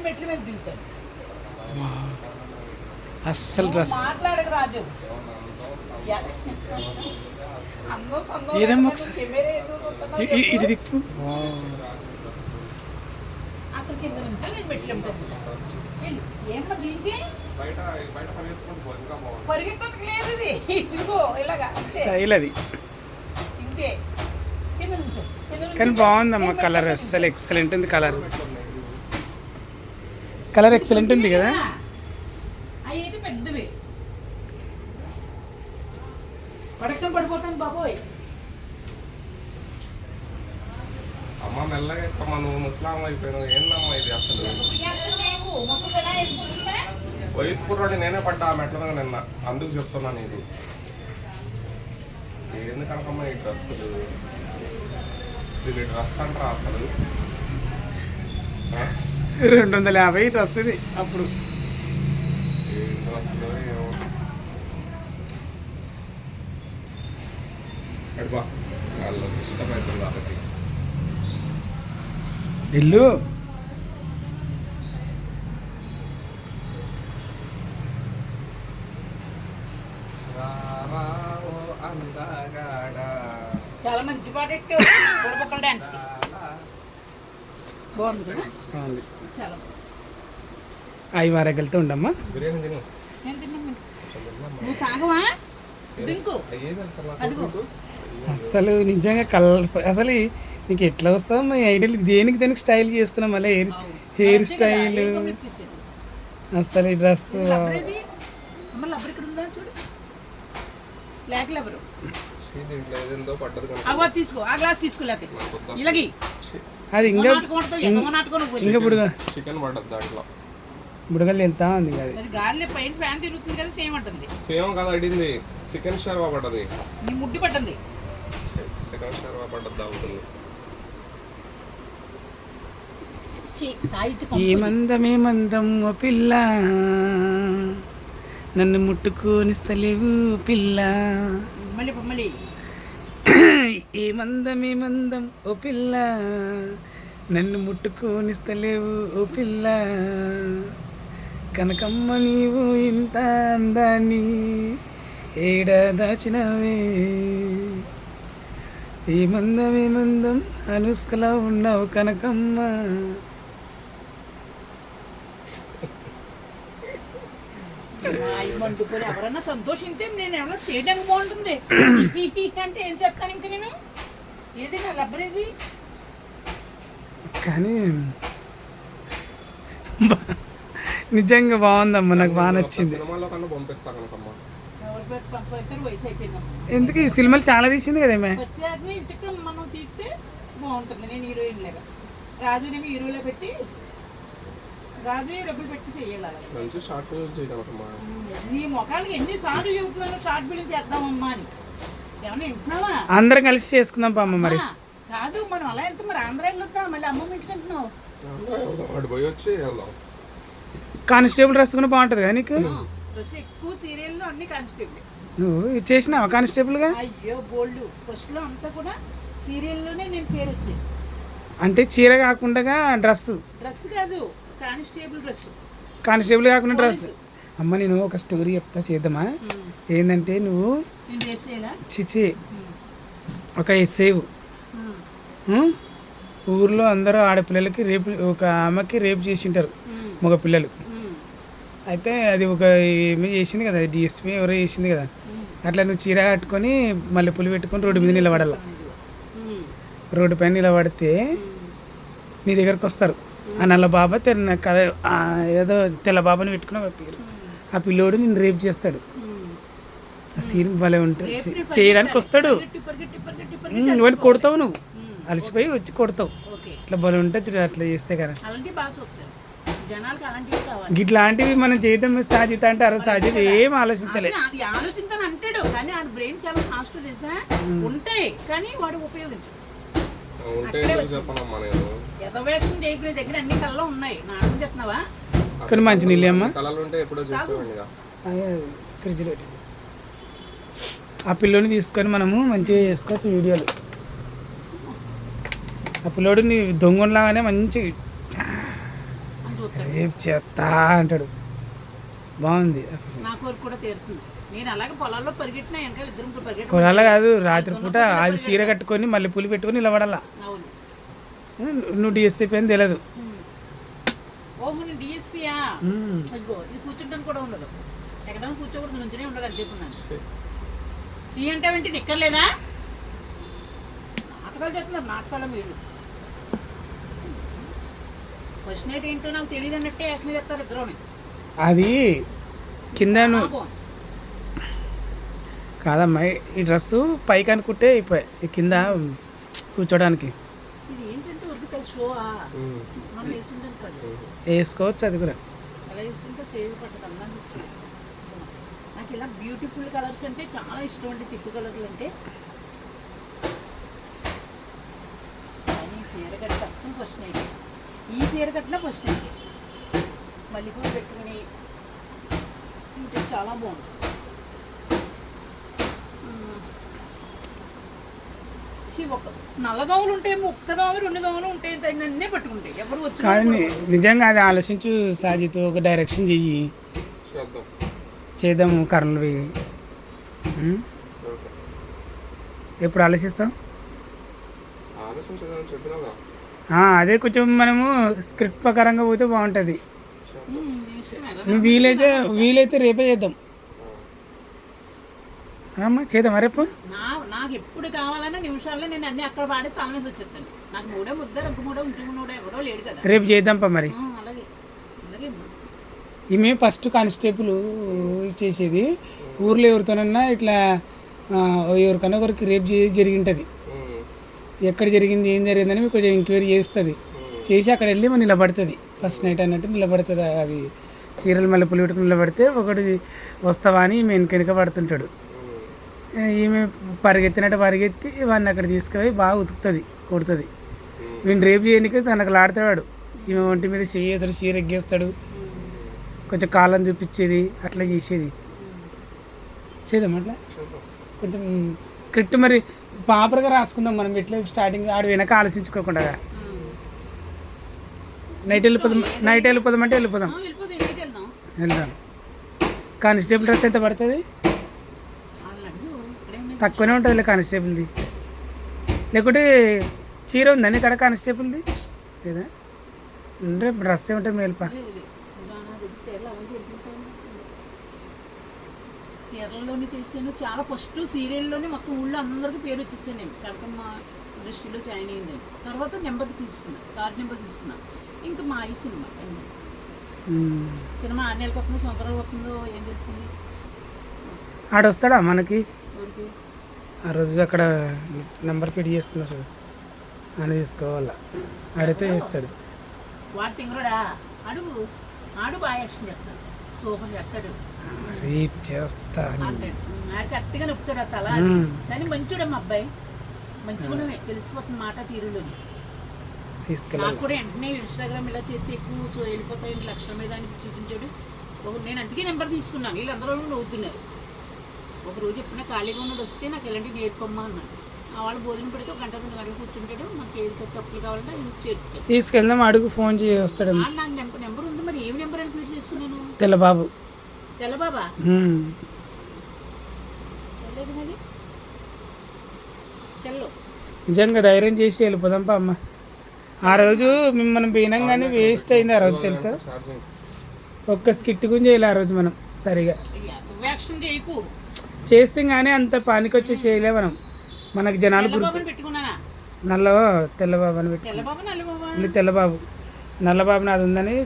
మెట్ల మీద దిగుతాడు. అస్సలు డ్రెస్ మాట్లాడక రాజు ఏదమ్మా ఒకసారి ఇటు దిక్కు. అక్కడ కింద నుంచో నేను మెట్లు ఏమన్నా దీనికి పరిగెట్టడానికి లేదు. ఇది ఇదిగో ఇలాగా స్టైల్ అది. ఇంతే కింద నుంచో కానీ బాగుందమ్మా కలర్. అస్సలు ఎక్సలెంట్ ఉంది కలర్. కలర్ ఎక్సలెంట్ ఉంది కదా. అవి అయితే పెద్దవి పడకం పడిపోతాను బాబోయ్. అమ్మ మెల్లగా ఎక్కమ్మా, నువ్వు ముస్లాం అయిపోయినావు. ఏందమ్మా ఇది అసలు? వయసు కుర్రాడు నేనే పడ్డా ఆ మెట్ల మీద నిన్న, అందుకు చెప్తున్నాను. ఇది ఏంది కనుకమ్మా ఈ డ్రెస్సులు? ఇది డ్రెస్ అంటారా అసలు? 250 డ్రెస్ ఇది అప్పుడు. ఏ డ్రెస్సులు ఏమో. అడిపా వాళ్ళకి ఇష్టమవుతుంది వాళ్ళకి. ఇల్లు చాలా మంచి పాట డాన్స్ బాగుంది కదా. చాలా అవి వారకెళ్తూ ఉండమ్మా. బిర్యానీ తిను. నేను తిన్నాను. నువ్వు తాగవా? డ్రింకు అదిగో. అస్సలు నిజంగా కలర్ అసలు నీకు ఎట్లా వస్తావు మీ ఐడియల్? దేనికి దేనికి స్టైల్ చేస్తున్నాం మళ్ళీ హెయిర్ స్టైల్. అసలు ఈ డ్రెస్ తీసుకో ఆ గ్లాస్ తీసుకోలేదు ఇలాగి అది ఇంకా ఇంకా బుడగ చికెన్ పడ్డది దాంట్లో. బుడగలు వెళ్తా ఉంది అది. గాలి పైన ఫ్యాన్ తిరుగుతుంది కదా. సేమ్ అంటుంది. సేమ్ కదా అడిగింది. చికెన్ షర్వా పడ్డది. నీ ముడ్డి పట్టింది. చికెన్ షర్వా పడ్డది ఉంటుంది. ఏమందం ఓ పిల్ల, నన్ను ముట్టుకోనిస్తలేవు పిల్ల. ఏమందం ఓ పిల్ల, నన్ను ముట్టుకోనిస్తలేవు ఓ పిల్ల. కనకమ్మ నీవు ఇంత అందాన్ని ఏడా దాచినవే. ఏమందం అనుష్కలా ఉన్నావు కనకమ్మ. మండుకొని ఎవరన్నా సంతోషింటే నేను ఎవరన్నా చేయడానికి బాగుంటుంది అంటే ఏం చెప్తాను. ఇంకా నేను ఏది నా లబ్బరేది కానీ నిజంగా బాగుందమ్మా. నాకు బాగా నచ్చింది. సినిమాలో కన్నా పంపిస్తా కనుకమ్మా. వయసు అయిపోయిందమ్మా. ఎందుకు ఈ సినిమాలు చాలా తీసింది కదేమే. వచ్చేది చిక్కం మనం తీస్తే బాగుంటుంది. నేను హీరోయిన్ లాగా రాజునేమి హీరోలో పెట్టి రాజు డబ్బులు పెట్టి చెయ్యాలి. మంచి షార్ట్ ఫిల్మ్ చేయగలమ్మా. నీ ముఖానికి ఎన్నిసార్లు చెబుతున్నాను షార్ట్ ఫిల్మ్ చేద్దామమ్మా అని. ఏమన్నా వింటున్నావా? అందరం కలిసి చేసుకుందాం పామ్మ. మరి కాదు మనం అలా వెళ్తే మరి ఆంధ్ర వెళ్తాం. మళ్ళీ అమ్మమ్మ ఇంటికి అంటున్నావు. అటు పోయి వచ్చి వెళ్దాం. కానిస్టేబుల్ డ్రెస్ కూడా బాగుంటుంది కదా నీకు. డ్రెస్ ఎక్కువ సీరియల్లో అన్ని కానిస్టేబుల్. నువ్వు చేసినావా కానిస్టేబుల్గా? అయ్యో బోల్డ్. ఫస్ట్లో అంతా కూడా సీరియల్లోనే నేను పేరు వచ్చేది. అంటే చీర కాకుండా డ్రెస్ కాదు కానిస్టేబుల్ డ్రెస్. కానిస్టేబుల్ కాకుండా డ్రెస్. అమ్మ నేను ఒక స్టోరీ చెప్తా, చేద్దామా? ఏంటంటే నువ్వు చిచి ఒక ఎస్సేవు ఊర్లో అందరూ ఆడపిల్లలకి రేపు ఒక ఆమెకి రేపు చేసింటారు మగ పిల్లలు. అయితే అది ఒక ఏమి చేసింది కదా, డిఎస్పీ ఎవరో చేసింది కదా. అట్లా నువ్వు చీర కట్టుకొని మల్లెపూలు పెట్టుకొని రోడ్డు మీద నిలబడాల. రోడ్డు పైన నిలబడితే నీ దగ్గరకు వస్తారు. ఆ నల్ల బాబా ఏదో తెల్ల బాబాని పెట్టుకుని ఒక పేరు. ఆ పిల్లోడు నేను రేపు చేస్తాడు. ఆ సీన్ భలే ఉంటుంది. చేయడానికి వస్తాడు. నువ్వు కొడతావు, నువ్వు అలసిపోయి వచ్చి కొడతావు. ఇట్లా భలే ఉంటుంది చూడు. అట్లా చేస్తే కదా ఇట్లాంటివి మనం చేయడం సాధ్యత అంటారు. సాధ్యత ఏం ఆలోచించలేదు. అంటాడు కానీ ఆ బ్రెయిన్ చాలా ఫాస్ట్ చేసా ఉంటాయి కానీ వాడు ఉపయోగించు. దగ్గర అన్ని కళలు ఉన్నాయి. నాటకం చెప్తున్నావా? కానీ మంచి నీళ్ళు అమ్మా ఫ్రిడ్జ్లో. ఆ పిల్లోని తీసుకొని మనము మంచిగా చేసుకోవచ్చు వీడియోలు. ఆ పిల్లోడు నీ దొంగలాగానే మంచి చూస్తాడు. రేపు చేస్తా అంటాడు. బాగుంది. నా కోరిక కూడా తీరుతుంది. నేను అలాగే పొలాల్లో పరిగెట్టినా వెనకాల ఇద్దరు ముగ్గురు పరిగెట్ట. పొలాల కాదు, రాత్రిపూట అది చీర కట్టుకొని మళ్ళీ పులి పెట్టుకొని నిలబడాలా. అవును. నువ్వు డిఎస్సీ అని తెలియదు. ఓహో నేను డిఎస్పీయా? అదిగో ఇది కూర్చుంటాను కూడా ఉండదు, ఎక్కడైనా కూర్చోకూడదు, నుంచునే ఉండదు అని చెప్పున్నాను. చీ అంటే ఏంటి నిక్కర్లేదా? నాటకాలు చేస్తున్నారు, నాటకాలు మీరు. ఫస్ట్ నైట్ ఏంటో నాకు తెలియదు అన్నట్టే యాక్షన్ చేస్తారు ఇద్దరు. అది కింద కాదమ్మా, ఈ డ్రెస్సు పైకి అనుకుంటే అయిపోయి కింద కూర్చోడానికి ఇది ఏంటంటే వద్దు కదా షో మనం వేసుకుంటాం కదా, వేసుకోవచ్చు. అది కూడా అలా వేసుకుంటే చేయి పట్టదు, అందంగా ఇచ్చింది. నాకు ఇలా బ్యూటిఫుల్ కలర్స్ అంటే చాలా ఇష్టం అండి, తిక్కు కలర్లు అంటే. కానీ ఈ చీర కట్ట అచ్చం ఫస్ట్ నైట్, ఈ చీర కట్టిన ఫస్ట్ నైట్ మళ్ళీ కూడా పెట్టుకుని ఉంటే చాలా బాగుంది. ఒక నల్ల దోమలు ఉంటాయి, ఒక్క దోమ రెండు దోమలు ఉంటాయి, అన్నీ పట్టుకుంటాయి. ఎవరు వచ్చి కానీ నిజంగా అది ఆలోచించు సాజిత్, ఒక డైరెక్షన్ చెయ్యి, చేద్దాము కర్నూలువి. ఎప్పుడు ఆలోచిస్తాం? అదే కొంచెం మనము స్క్రిప్ట్ ప్రకారంగా పోతే బాగుంటుంది. వీలైతే రేపే చేద్దాం. అమ్మా చేద్దాం రేపు. నాకు ఎప్పుడు కావాలన్నా నిమిషాల్లో నేను అన్ని అక్కడ పాడే స్థలం మీద వచ్చేస్తాను. నాకు మూడే ముద్ద రంగు మూడో ఇంటి మూడో ఎవరో లేడు కదా. రేపు చేద్దాంపా మరి. అలాగే అలాగే. ఈమె ఫస్ట్ కానిస్టేబుల్ చేసేది, ఊర్లో ఎవరితోనన్నా ఇట్లా ఎవరికన్నా ఒకరికి రేపు జరిగింటుంది. ఎక్కడ జరిగింది ఏం జరిగిందని మీకు కొంచెం ఎంక్వైరీ చేస్తుంది. చేసి అక్కడ వెళ్ళి మనం నిలబడుతుంది. ఫస్ట్ నైట్ అన్నట్టు నిలబడుతుంది. అది చీరలు మళ్ళీ పులి పెట్టుకుని నిలబడితే ఒకటి వస్తావా అని ఈమె వెనక పడుతుంటాడు. ఈమె పరిగెత్తినట్టు పరిగెత్తి వాడిని అక్కడ తీసుకుపోయి బాగా ఉతుకుతుంది, కొడుతుంది. వీడిని రేపు చేయడానికి తనకు లాడుతాడు. ఈమె ఒంటి మీద చేస్తాడు, చీర ఎగ్గేస్తాడు, కొంచెం కాళ్ళని చూపించేది, అట్లా చేసేది. చేద్దాం అట్లా కొంచెం స్క్రిప్ట్ మరి ప్రాపర్గా రాసుకుందాం మనం. ఎట్లా స్టార్టింగ్ ఆడు వెనక ఆలోచించుకోకుండా నైట్ వెళ్ళిపోదామంటే వెళ్ళిపోదాం. వెళ్దాం. కానిస్టేబుల్ డ్రెస్ ఎంత పడుతుంది? తక్కువనే ఉంటుందిలే కానిస్టేబుల్ది. లేకుంటే చీర ఉందని ఇక్కడ కానిస్టేబుల్ది లేదా? అంటే డ్రెస్ ఏమంటే మేలుపా. చీరల్లోనే చేసాను చాలా. ఫస్ట్ సీరియల్లోనే మొత్తం ఊళ్ళో అందరికీ పేరు వచ్చేసాను నేను. కనకమ్మ ఇండస్ట్రీలో జాయిన్ అయింది. తర్వాత నెంబర్ తీసుకున్నా, కార్డ్ నెంబర్ తీసుకున్నా. ఇంకా మా ఈ సినిమా సినిమా 6 నెలలకు వస్తుందో సంవత్సరాలు వస్తుందో ఏం చెప్తుంది. ఆడొస్తాడా మనకి? ఎవరికి? ఆ రోజు అక్కడ నెంబర్ ఫిట్ చేస్తున్నా సార్ అని తీసుకోవాలా. ఆడితే చేస్తాడు. వాడు తింగరుడా? అడుగు, ఆడు బాగా యాక్షన్ చేస్తాడు, సూపర్ చేస్తాడు. రేపు చేస్తా ఆడు కరెక్ట్గా నొప్పుతాడు ఆ తల. కానీ మంచిడమ్మా అబ్బాయి, మంచిగా తెలిసిపోతుంది మాట తీరులోని. నాకు కూడా వెంటనే ఇన్స్టాగ్రామ్ ఇలా చేస్తే ఎక్కువ వెళ్ళిపోతాయి లక్షల మీద అని చూపించాడు. నేను అందుకే నెంబర్ తీసుకున్నాను. వీళ్ళందరూ నవ్వుతున్నారు. ఒక రోజు ఎప్పుడైనా ఖాళీగా ఉన్నాడు వస్తే నాకు ఇలాంటివి నేర్పమ్మా అన్నాడు. ఆ వాళ్ళు భోజనం పెడితే 1 గంట 2 గంటలు కూర్చుంటాడు. మనకి ఏది తప్పులు కావాలంటే అది చేస్తాడు. తీసుకెళ్దాం, అడుగు, ఫోన్ చేస్తాడు. నాకు నెంబర్ ఉంది. మరి ఏమి నెంబర్ అని ఫీడ్ చేసుకున్నాను? తెల్లబాబు. తెల్లబాబా? తెల్లది మరి చెల్లో. నిజంగా ధైర్యం చేసి వెళ్ళిపోదాంపా అమ్మ. ఆ రోజు మనం పోయినాగానే వేస్ట్ అయింది. ఆ రోజు తెలుసా, ఒక్క స్కిట్ గురించి చేయాలి ఆ రోజు మనం సరిగా. చేస్తే కానీ అంత పానికి వచ్చి చేయలే మనం. మనకు జనాలు గుర్తు. తెల్లబాబు అని పెట్టి తెల్లబాబు నల్లబాబు నాది ఉందని